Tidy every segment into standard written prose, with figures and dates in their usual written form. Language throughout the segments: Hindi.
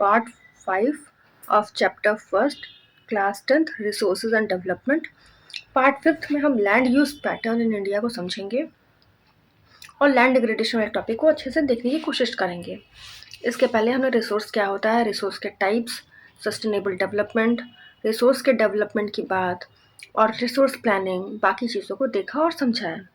Part 5 of chapter first class 10th resources and development. Part 5 में हम land use pattern in India को समझेंगे और लैंड डिग्रेडेशन वाले टॉपिक को अच्छे से देखने की कोशिश करेंगे। इसके पहले हमने रिसोर्स क्या होता है, रिसोर्स के टाइप्स, सस्टेनेबल डेवलपमेंट, रिसोर्स के डेवलपमेंट की बात और रिसोर्स प्लानिंग, बाकी चीज़ों को देखा और समझा है।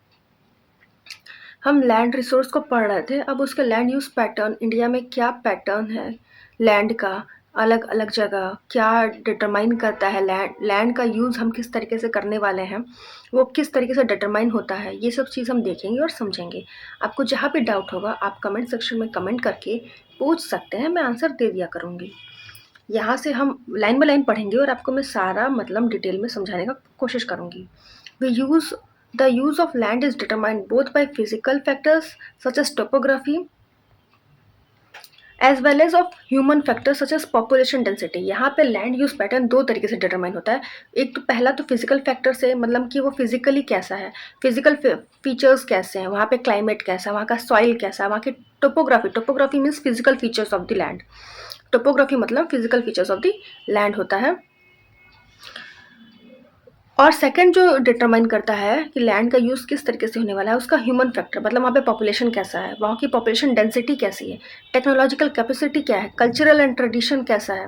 हम लैंड रिसोर्स को पढ़ रहे थे, अब उसके लैंड यूज पैटर्न, इंडिया में क्या पैटर्न है लैंड का, अलग अलग जगह क्या डिटरमाइन करता है लैंड का यूज़ हम किस तरीके से करने वाले हैं, वो किस तरीके से डिटरमाइन होता है, ये सब चीज़ हम देखेंगे और समझेंगे। आपको जहाँ भी डाउट होगा आप कमेंट सेक्शन में कमेंट करके पूछ सकते हैं, मैं आंसर दे दिया करूँगी। यहाँ से हम लाइन बाय लाइन पढ़ेंगे और आपको मैं सारा मतलब डिटेल में समझाने का कोशिश करूँगी। The use of land is determined both by physical factors such as topography as well as of human factors such as population density। यहाँ पे लैंड यूज पैटर्न दो तरीके से डिटरमाइन होता है। एक तो पहला तो फिजिकल फैक्टर से, मतलब कि वो फिजिकली कैसा है, फिजिकल फीचर्स कैसे हैं, वहाँ पे क्लाइमेट कैसा है, वहाँ का सॉइल कैसा है, वहाँ की topography means physical features of the land. Topography मतलब physical features of the land होता है। और सेकंड जो डिटरमाइन करता है कि लैंड का यूज़ किस तरीके से होने वाला है, उसका ह्यूमन फैक्टर, मतलब वहाँ पे पॉपुलेशन कैसा है, वहाँ की पॉपुलेशन डेंसिटी कैसी है, टेक्नोलॉजिकल कैपेसिटी क्या है, कल्चरल एंड ट्रेडिशन कैसा है,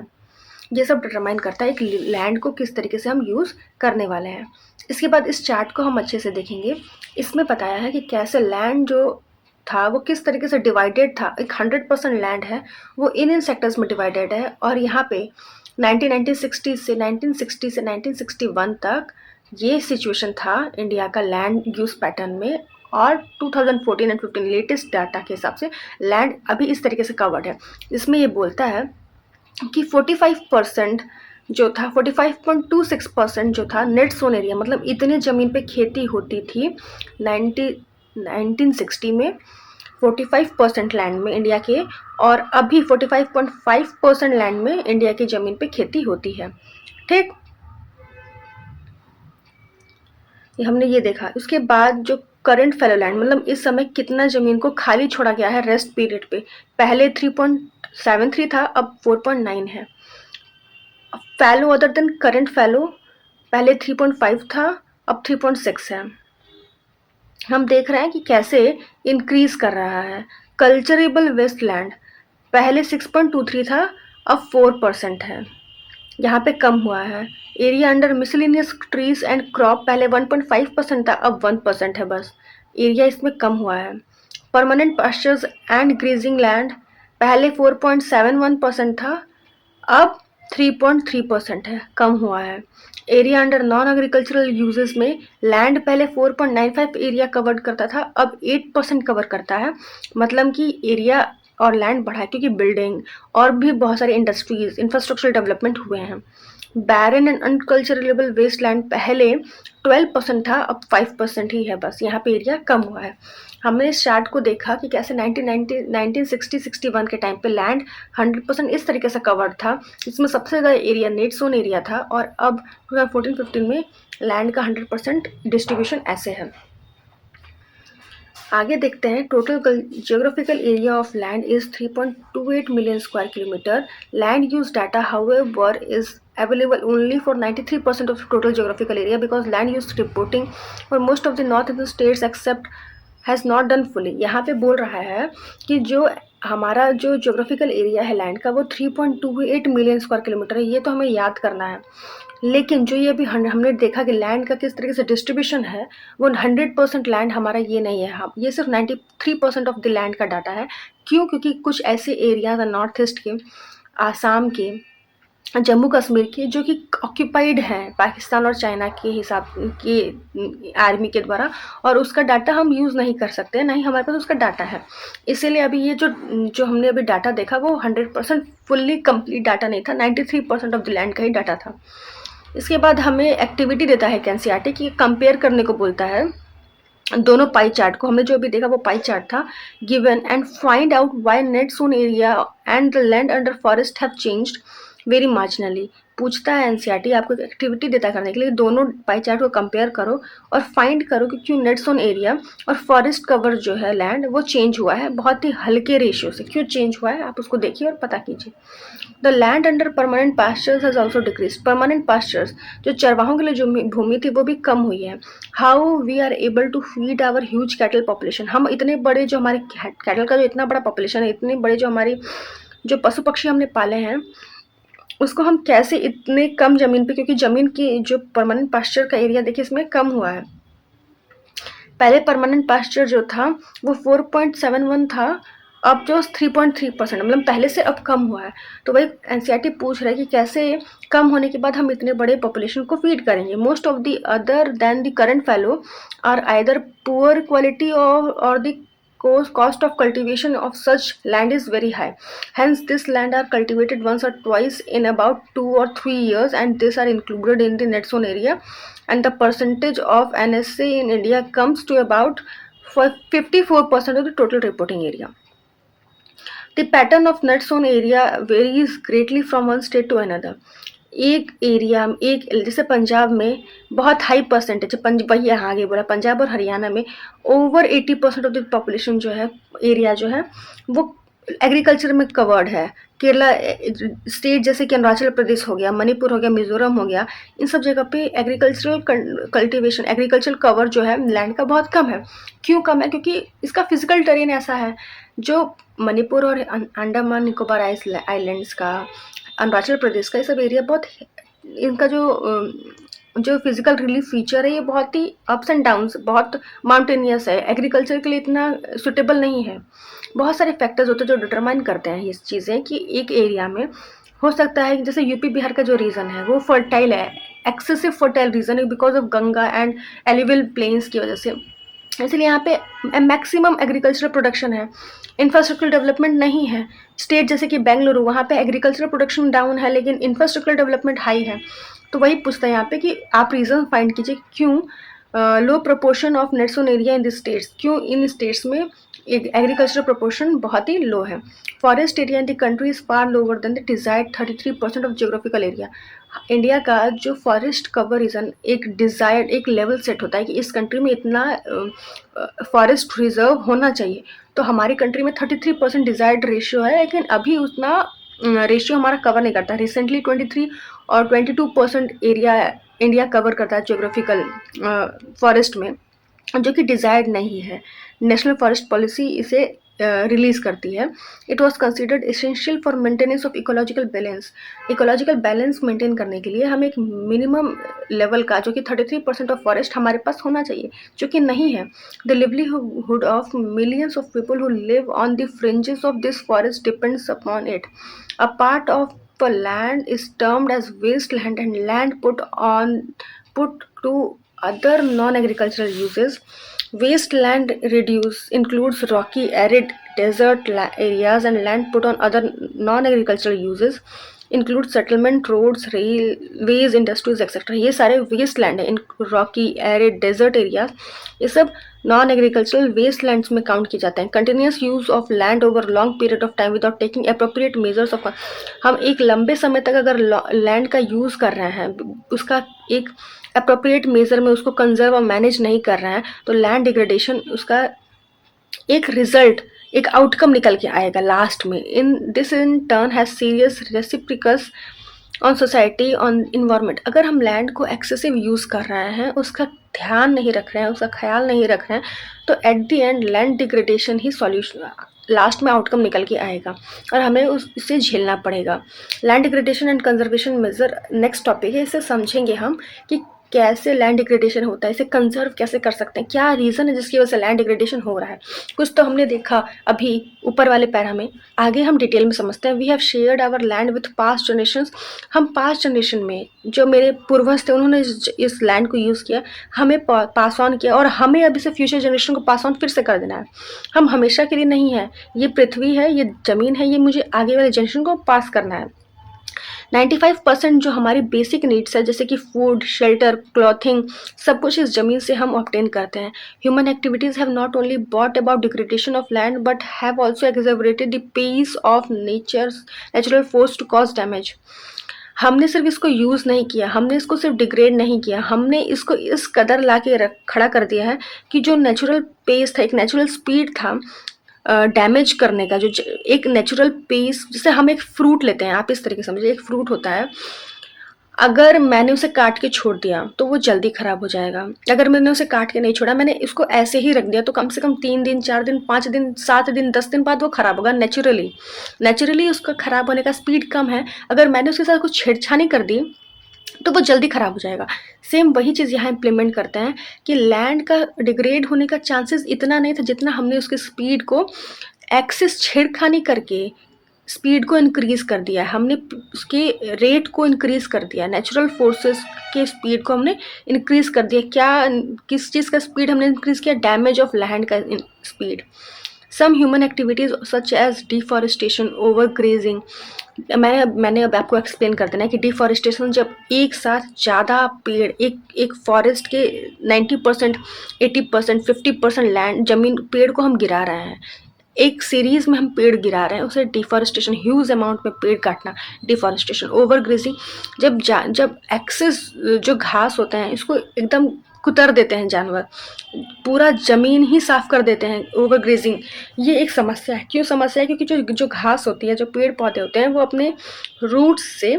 ये सब डिटरमाइन करता है एक लैंड को किस तरीके से हम यूज़ करने वाले हैं। इसके बाद इस चार्ट को हम अच्छे से देखेंगे। इसमें बताया है कि कैसे लैंड जो था वो किस तरीके से डिवाइडेड था। एक 100% लैंड है वो इन सेक्टर्स में डिवाइडेड है और यहाँ पे 1960 से 1961 तक ये सिचुएशन था इंडिया का लैंड यूज पैटर्न में। और 2014 एंड 15 लेटेस्ट डाटा के हिसाब से लैंड अभी इस तरीके से कवर्ड है। इसमें ये बोलता है कि 45% जो था, 45.26% जो था नेट सोन एरिया, मतलब इतनी ज़मीन पे खेती होती थी 1960 में 45% लैंड में इंडिया के, और अभी 45.5% लैंड में इंडिया की ज़मीन पे खेती होती है। ठीक, हमने ये देखा। उसके बाद जो करंट फैलो लैंड, मतलब इस समय कितना ज़मीन को खाली छोड़ा गया है रेस्ट पीरियड पे, पहले 3.73 था, अब 4.9 है। फैलो अदर देन करंट फैलो पहले 3.5 था, अब 3.6 है। हम देख रहे हैं कि कैसे इंक्रीज कर रहा है। कल्चरेबल वेस्ट लैंड पहले 6.23 था, अब 4% है, यहाँ पे कम हुआ है। Area under miscellaneous trees and crop पहले 1.5% था, अब 1% है बस, एरिया इसमें कम हुआ है। Permanent pastures and grazing land पहले 4.71% था, अब 3.3% है, कम हुआ है। Area under non agricultural uses में लैंड पहले 4.95 एरिया कवर करता था, अब 8% कवर करता है, मतलब कि एरिया और लैंड बढ़ा है क्योंकि बिल्डिंग और भी बहुत सारे इंडस्ट्रीज इंफ्रास्ट्रक्चर डेवलपमेंट हुए हैं। बैरन एंड अनकल्चरेबल वेस्ट लैंड पहले 12% था, अब 5% ही है बस, यहाँ पे एरिया कम हुआ है। हमने इस चार्ट को देखा कि कैसे 1960-61 के टाइम पे लैंड 100% इस तरीके से कवर्ड था, इसमें सबसे ज़्यादा एरिया नेट सोन एरिया था, और अब 2014-15 में लैंड का 100% डिस्ट्रीब्यूशन ऐसे है। आगे देखते हैं। Total geographical area of land is 3.28 million square kilometre. Land use data however is available only for 93% of total geographical area because land use reporting for most of the northern states except has not done fully। यहाँ पे बोल रहा है कि जो हमारा जो ज्योग्राफिकल एरिया है लैंड का वो 3.28 मिलियन स्क्वायर किलोमीटर है, ये तो हमें याद करना है। लेकिन जो ये अभी हमने देखा कि लैंड का किस तरीके से डिस्ट्रीब्यूशन है, वो 100% लैंड हमारा ये नहीं है, हम ये सिर्फ 93% ऑफ द लैंड का डाटा है। क्यों? क्योंकि कुछ ऐसे एरियाज हैं नॉर्थ ईस्ट के, आसाम के, जम्मू कश्मीर के, जो कि ऑक्यूपाइड हैं पाकिस्तान और चाइना के हिसाब की आर्मी के द्वारा, और उसका डाटा हम यूज़ नहीं कर सकते, नहीं हमारे पास उसका डाटा है। इसीलिए अभी ये जो हमने अभी डाटा देखा वो 100% फुल्ली कंप्लीट डाटा नहीं था, 93% ऑफ द लैंड का ही डाटा था। इसके बाद हमें एक्टिविटी देता है एनसीईआरटी कि कंपेयर करने को बोलता है दोनों पाई चार्ट को। हमने जो अभी देखा वो पाई चार्ट था। Given and find out why net sown area and the land under forest have changed very marginally. पूछता है एनसीईआरटी, आपको एक एक्टिविटी देता है करने के लिए, दोनों पाई चार्ट को कंपेयर करो और फाइंड करो कि क्यों नेट जोन एरिया और फॉरेस्ट कवर जो है लैंड वो चेंज हुआ है बहुत ही हल्के रेशियो से। क्यों चेंज हुआ है आप उसको देखिए और पता कीजिए। The land under permanent pastures has also decrease. Permanent pastures जो चरवाहों के लिए जो भूमि थी वो भी कम हुई है। How we are able to feed our huge cattle population. हम इतने बड़े जो हमारे कैटल का जो इतना बड़ा पॉपुलेशन है, इतने बड़े जो हमारी जो पशु पक्षी हमने पाले हैं, उसको हम कैसे इतने कम ज़मीन पे, क्योंकि ज़मीन की जो परमानेंट पास्चर का एरिया देखिए इसमें कम हुआ है। पहले परमानेंट पास्चर जो था वो 4.71 था, अब जो 3.3%, मतलब पहले से अब कम हुआ है। तो वही एनसीईआरटी पूछ रहा है कि कैसे कम होने के बाद हम इतने बड़े पॉपुलेशन को फीड करेंगे। Most of the other than the current fallow are either poor quality और the cost of cultivation of such land is very high. Hence, this land are cultivated once or twice in about 2 or 3 years, and these are included in the net zone area. And the percentage of NSA in India comes to about 54% of the total reporting area. The pattern of net zone area varies greatly from one state to another. एक एरिया एक जैसे पंजाब में बहुत हाई परसेंटेज, वही यहाँ आगे बोला, पंजाब और हरियाणा में ओवर 80% ऑफ द पॉपुलेशन जो है, एरिया जो है वो एग्रीकल्चर में कवर्ड है। केरला स्टेट जैसे कि अरुणाचल प्रदेश हो गया, मणिपुर हो गया, मिजोरम हो गया, इन सब जगह पे एग्रीकल्चरल कल्टीवेशन, एग्रीकल्चर कवर जो है लैंड का बहुत कम है। क्यों कम है? क्योंकि इसका फिजिकल टेरेन ऐसा है। जो मणिपुर और अंडमान निकोबार आइलैंड्स का, अरुणाचल प्रदेश का, ये सब एरिया बहुत, इनका जो फिजिकल रिलीफ फीचर है ये बहुत ही अप्स एंड डाउन्स, बहुत माउंटेनियस है, एग्रीकल्चर के लिए इतना सुटेबल नहीं है। बहुत सारे फैक्टर्स होते हैं जो डिटरमाइन करते हैं ये चीज़ें कि एक एरिया में हो सकता है कि जैसे यूपी बिहार का जो रीजन है वो फर्टाइल है, एक्सेसिव फर्टाइल रीजन है because of Ganga and alluvial plains की वजह से, इसलिए यहाँ पे मैक्सिमम एग्रीकल्चरल प्रोडक्शन है। इंफ्रास्ट्रक्चर डेवलपमेंट नहीं है। स्टेट जैसे कि बेंगलुरु, वहाँ पे एग्रीकल्चरल प्रोडक्शन डाउन है लेकिन इंफ्रास्ट्रक्चर डेवलपमेंट हाई है। तो वही पूछता है यहाँ पे कि आप रीज़न फाइंड कीजिए क्यों low proportion of net sown area in this states, क्यों इन स्टेट्स में एग्रीकल्चरल प्रोपोर्शन बहुत ही लो है। Forest area in the country is far lower than the desired 33% of geographical area. India का जो फॉरेस्ट कवर रीजन एक डिजायर्ड एक लेवल सेट होता है कि इस कंट्री में इतना फॉरेस्ट रिजर्व होना चाहिए, तो हमारी कंट्री में 33% डिजायर्ड रेशियो है, लेकिन अभी उतना रेशियो हमारा कवर नहीं करता। रिसेंटली 23 और 22% एरिया इंडिया कवर करता है जियोग्राफिकल फॉरेस्ट में, जो कि डिजायर्ड नहीं है। नेशनल फॉरेस्ट पॉलिसी इसे रिलीज करती है। It was considered essential for maintenance of ecological balance. Ecological balance maintain करने के लिए हमें एक मिनिमम लेवल का, जो कि 33% ऑफ फॉरेस्ट हमारे पास होना चाहिए, जो कि नहीं है। The livelihood of millions of people who live on the fringes of this forest depends upon it. A part of the land is termed as waste land and land put to other non-agricultural uses. Wasteland includes rocky, arid, desert areas, and land put on other non-agricultural uses include settlement, roads, railways, industries, etc. ये सारे वेस्ट लैंड है। इन रॉकी, एरिड, डेजर्ट एरियाज, ये सब नॉन एग्रीकल्चरल वेस्ट लैंड्स में काउंट किए जाते हैं। Continuous use of land over long period of time without taking appropriate measures of, हम एक लंबे समय तक अगर लैंड का यूज़ कर रहे हैं, उसका एक अप्रोप्रिएट मेजर में उसको कंजर्व और मैनेज नहीं कर रहे हैं, तो लैंड डिग्रेडेशन उसका एक रिजल्ट, एक आउटकम निकल के आएगा लास्ट में। In this in turn has serious repercussions on society, on environment. अगर हम लैंड को एक्सेसिव यूज़ कर रहे हैं, उसका ध्यान नहीं रख रहे हैं, उसका ख्याल नहीं रख रहे हैं, तो at the end land degradation ही सॉल्यूशन, लास्ट में आउटकम निकल के आएगा और हमें उससे झेलना पड़ेगा। Land degradation and conservation major next topic है। इसे समझेंगे हम कि कैसे लैंड डिग्रेडेशन होता है, इसे कंजर्व कैसे कर सकते हैं, क्या रीज़न है जिसकी वजह से लैंड डिग्रेडेशन हो रहा है। कुछ तो हमने देखा अभी ऊपर वाले पैरा में, आगे हम डिटेल में समझते हैं। We have shared our land with past generations. हम पास्ट जनरेशन में जो मेरे पूर्वज थे उन्होंने इस लैंड को यूज़ किया, हमें पास ऑन किया, और हमें अभी से फ्यूचर जनरेशन को पास ऑन फिर से कर देना है। हम हमेशा के लिए नहीं है, ये पृथ्वी है, ये ज़मीन है, ये मुझे आगे वाले जनरेशन को पास करना है। 95% जो हमारी बेसिक नीड्स है, जैसे कि फूड, शेल्टर, क्लॉथिंग, सब कुछ इस ज़मीन से हम ऑब्टेन करते हैं। Human activities have not only brought about degradation of land but have also aggravated the pace of natural force to cause damage. हमने सिर्फ इसको यूज़ नहीं किया, हमने इसको सिर्फ डिग्रेड नहीं किया, हमने इसको इस कदर ला के रख खड़ा कर दिया है कि जो नेचुरल पेस था, एक नेचुरल स्पीड था डैमेज करने का, एक नेचुरल पेस, जैसे हम एक फ्रूट लेते हैं, आप इस तरीके से समझिए, एक फ्रूट होता है, अगर मैंने उसे काट के छोड़ दिया तो वो जल्दी खराब हो जाएगा। अगर मैंने उसे काट के नहीं छोड़ा, मैंने इसको ऐसे ही रख दिया, तो कम से कम 3 दिन, 4 दिन, 5 दिन, 7 दिन, 10 दिन बाद वो खराब होगा नेचुरली। नेचुरली उसका खराब होने का स्पीड कम है। अगर मैंने उसके साथ कुछ छेड़छानी कर दी तो वो जल्दी खराब हो जाएगा। सेम वही चीज़ यहाँ इम्प्लीमेंट करते हैं कि लैंड का डिग्रेड होने का चांसेस इतना नहीं था, जितना हमने उसकी स्पीड को एक्सेस छेड़खानी करके स्पीड को इंक्रीज़ कर दिया है। हमने उसके रेट को इंक्रीज़ कर दिया, नेचुरल फोर्सेस के स्पीड को हमने इंक्रीज़ कर दिया। क्या, किस चीज़ का स्पीड हमने इंक्रीज़ किया? डैमेज ऑफ लैंड का speed. Some human activities such as deforestation, over grazing. मैंने अब आपको एक्सप्लेन कर देना है कि डिफॉरेस्टेशन, जब एक साथ ज़्यादा पेड़, एक फॉरेस्ट के 90%, 80%, 50% लैंड, जमीन, पेड़ को हम गिरा रहे हैं, एक सीरीज में हम पेड़ गिरा रहे हैं, उसे डिफॉरेस्टेशन, ह्यूज अमाउंट में पेड़ काटना डिफॉरेस्टेशन। ओवर ग्रेजिंग, जब एक्सेस जो घास होते हैं इसको एकदम कुतर देते हैं जानवर, पूरा ज़मीन ही साफ़ कर देते हैं, ओवर ग्रेजिंग। ये एक समस्या है। क्यों समस्या है? क्योंकि जो घास होती है, जो पेड़ पौधे होते हैं, वो अपने रूट्स से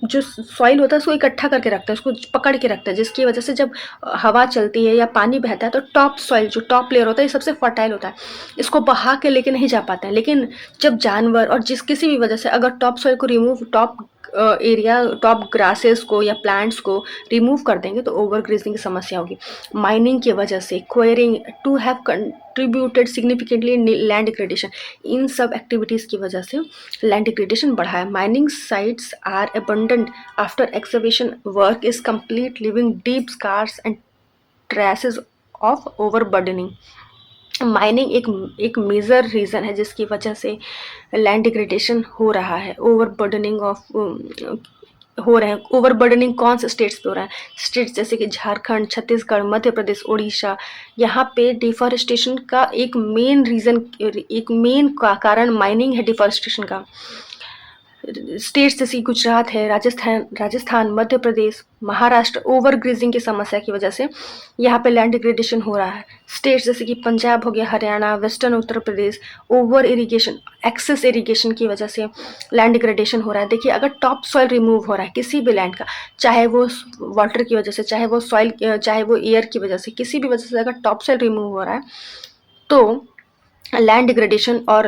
जो सॉइल होता है उसको इकट्ठा करके रखता है, उसको पकड़ के रखता है, जिसकी वजह से जब हवा चलती है या पानी बहता है तो टॉप सॉइल, जो टॉप लेयर होता है, ये सबसे फर्टाइल होता है, इसको बहा के लेके नहीं जा पाता है। लेकिन जब जानवर और किसी भी वजह से अगर टॉप सॉइल को remove, top area, top grasses को या प्लांट्स को रिमूव कर देंगे तो ओवर ग्रेजिंग की समस्या होगी। माइनिंग की वजह से, quarrying too have contributed significantly land degradation, इन सब एक्टिविटीज़ की वजह से लैंड डिग्रेडेशन बढ़ा है। Mining sites are abundant after excavation work is complete, leaving deep scars and traces of overburdening. Mining एक मेजर रीज़न है जिसकी वजह से लैंड डिग्रेडेशन हो रहा है, ओवरबर्डनिंग हो रहे हैं। ओवरबर्डनिंग कौन से स्टेट्स पे हो रहा है? स्टेट्स जैसे कि झारखंड, छत्तीसगढ़, मध्य प्रदेश, उड़ीसा, यहाँ पे डिफॉरेस्टेशन का एक मेन रीज़न, एक मेन कारण माइनिंग है डिफॉरेस्टेशन का। स्टेट्स जैसे गुजरात है, राजस्थान, मध्य प्रदेश, महाराष्ट्र, ओवर ग्रेजिंग की समस्या की वजह से यहाँ पे लैंड डिग्रेडेशन हो रहा है। स्टेट्स जैसे कि पंजाब हो गया, Haryana, western Uttar Pradesh, over irrigation, access irrigation की वजह से लैंड डिग्रेडेशन हो रहा है। देखिए, अगर टॉप सॉइल रिमूव हो रहा है किसी भी लैंड का, चाहे वो वाटर की वजह से, चाहे वो सॉइल, चाहे वो एयर की वजह से, किसी भी वजह से अगर टॉप सॉइल रिमूव हो रहा है तो लैंड डिग्रेडेशन और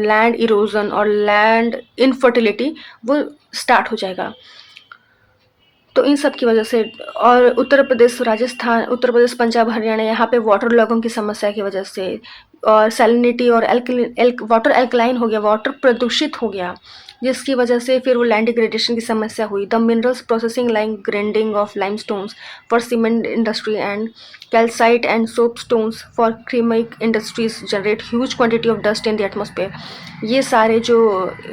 लैंड इरोजन और लैंड इनफर्टिलिटी वो स्टार्ट हो जाएगा। तो इन सब की वजह से, और उत्तर प्रदेश, राजस्थान, उत्तर प्रदेश, पंजाब, हरियाणा, यहाँ पे वाटर लॉगिंग की समस्या की वजह से, और सैलिनिटी और वाटर एल्कलाइन हो गया, वाटर प्रदूषित हो गया, जिसकी वजह से फिर वो लैंड डिग्रेडेशन की समस्या हुई। The minerals processing like grinding of limestones for cement industry and calcite and soapstones for ceramic industries generate huge quantity of dust in the atmosphere. ये सारे जो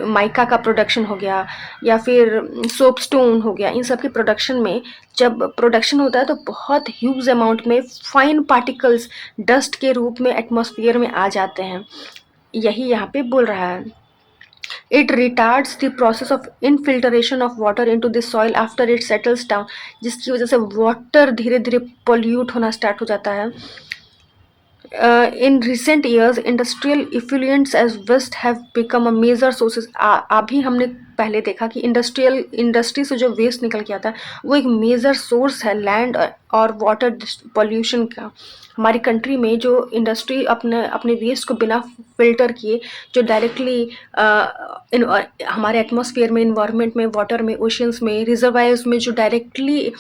माइका का प्रोडक्शन हो गया या फिर सोपस्टोन हो गया, इन सब के प्रोडक्शन में जब प्रोडक्शन होता है तो बहुत ह्यूज अमाउंट में फाइन पार्टिकल्स डस्ट के रूप में एटमॉस्फेयर में आ जाते हैं। यही यहाँ पे बोल रहा है। It retards the process of infiltration of water into the soil after it settles down, जिसकी वजह से वाटर धीरे धीरे पॉल्यूट होना स्टार्ट हो जाता है। In recent years, industrial effluents as waste have become a major sources. अभी हमने पहले देखा कि इंडस्ट्री से जो वेस्ट निकल के आता है वो एक मेजर सोर्स है लैंड और वाटर पॉल्यूशन का। हमारी कंट्री में जो इंडस्ट्री अपने वेस्ट को बिना फिल्टर किए जो डायरेक्टली हमारे एटमॉस्फेयर में, इन्वायरमेंट में, वाटर में, ओशियंस में, रिजर्वायर्स में जो डायरेक्टली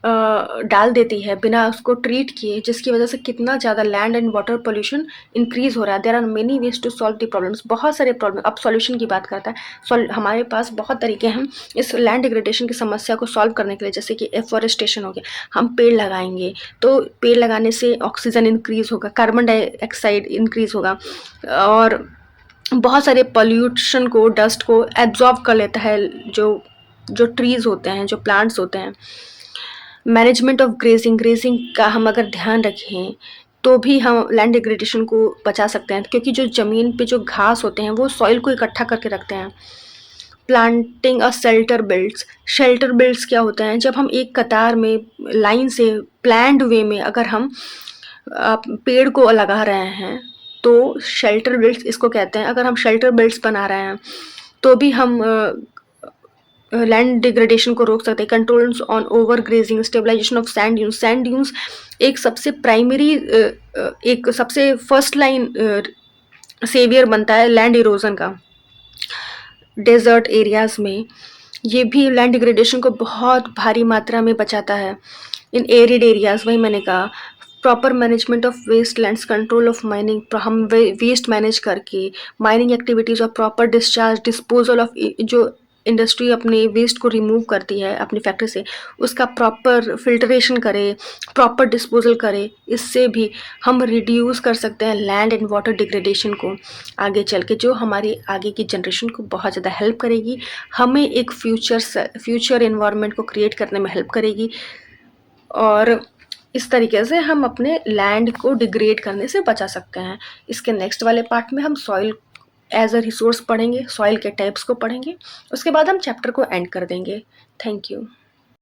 डाल देती है बिना उसको ट्रीट किए, जिसकी वजह से कितना ज़्यादा land and water pollution increase हो रहा है। There are many ways to solve the problems, बहुत सारे प्रॉब्लम। अब सॉल्यूशन की बात करता है, हमारे पास बहुत तरीके हैं इस लैंड डिग्रेडेशन की समस्या को सॉल्व करने के लिए। जैसे कि एफॉरेस्टेशन हो गया, हम पेड़ लगाएंगे तो पेड़ लगाने से ऑक्सीजन इंक्रीज़ होगा, कार्बन डाइऑक्साइड इंक्रीज़ होगा, और बहुत सारे पॉल्यूशन को, डस्ट को एब्जॉर्ब कर लेता है जो ट्रीज़ होते हैं, जो प्लांट्स होते हैं। मैनेजमेंट ऑफ ग्रेजिंग का हम अगर ध्यान रखें तो भी हम लैंड डिग्रेडेशन को बचा सकते हैं, क्योंकि जो ज़मीन पे जो घास होते हैं वो सॉइल को इकट्ठा करके रखते हैं। Planting a shelter belts. Shelter belts क्या होते हैं? जब हम एक कतार में लाइन से प्लान्ड वे में अगर हम पेड़ को लगा रहे हैं तो शेल्टर बेल्ट्स इसको कहते हैं। अगर हम शेल्टर बेल्ट्स बना रहे हैं तो भी हम लैंड डिग्रेडेशन को रोक सकते हैं। Controls on over grazing, stabilization of sand dunes. Sand dunes एक सबसे प्राइमरी एक सबसे फर्स्ट लाइन सेवियर बनता है लैंड इरोजन का डेजर्ट एरियाज में। ये भी लैंड डिग्रेडेशन को बहुत भारी मात्रा में बचाता है। इन एरिड एरियाज, वही मैंने कहा, proper management of waste lands, control of mining, हम वेस्ट मैनेज करके माइनिंग एक्टिविटीज़ और प्रॉपर डिस्चार्ज डिस्पोजल ऑफ जो इंडस्ट्री अपने वेस्ट को रिमूव करती है अपनी फैक्ट्री से, उसका प्रॉपर फिल्टरेशन करे, प्रॉपर डिस्पोजल करे। इससे भी हम रिड्यूस कर सकते हैं लैंड एंड वाटर डिग्रेडेशन को आगे चल के, जो हमारी आगे की जनरेशन को बहुत ज़्यादा हेल्प करेगी, हमें एक फ्यूचर इन्वायरमेंट को क्रिएट करने में हेल्प करेगी। और इस तरीके से हम अपने लैंड को डिग्रेड करने से बचा सकते हैं। इसके नेक्स्ट वाले पार्ट में हम सॉइल एज अ रिसोर्स पढ़ेंगे, सॉइल के टाइप्स को पढ़ेंगे। उसके बाद हम चैप्टर को एंड कर देंगे। Thank you.